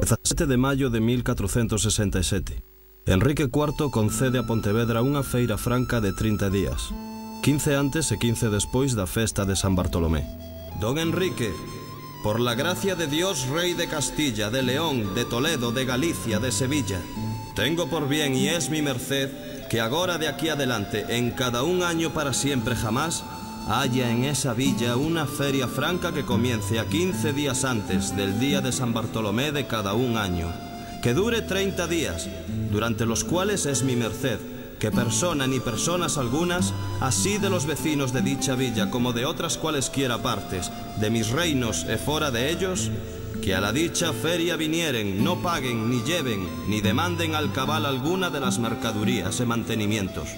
17 de maio de 1467. Enrique IV concede a Pontevedra unha feira franca de 30 días, 15 antes e 15 despois da festa de San Bartolomé. Don Enrique, por la gracia de Dios, Rey de Castilla, de León, de Toledo, de Galicia, de Sevilla, tengo por bien y es mi merced que agora de aquí adelante, en cada un año para siempre jamás, haya en esa villa una feria franca que comience a 15 días antes del día de San Bartolomé de cada un año, que dure 30 días, durante los cuales es mi merced que persona ni personas algunas, así de los vecinos de dicha villa como de otras cualesquiera partes, de mis reinos e fora de ellos, que a la dicha feria vinieren, no paguen, ni lleven, ni demanden al cabal alguna de las mercadurías e mantenimientos,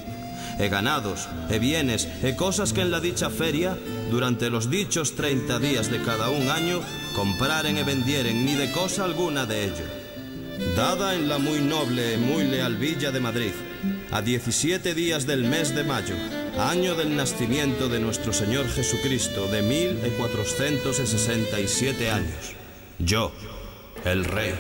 e ganados, e bienes, e cosas que en la dicha feria, durante los dichos 30 días de cada un año, compraren e vendieren, ni de cosa alguna de ello. Dada en la muy noble e muy leal villa de Madrid, a 17 días del mes de mayo, año del nacimiento de nuestro Señor Jesucristo, de 1467 años. Yo, el Rey.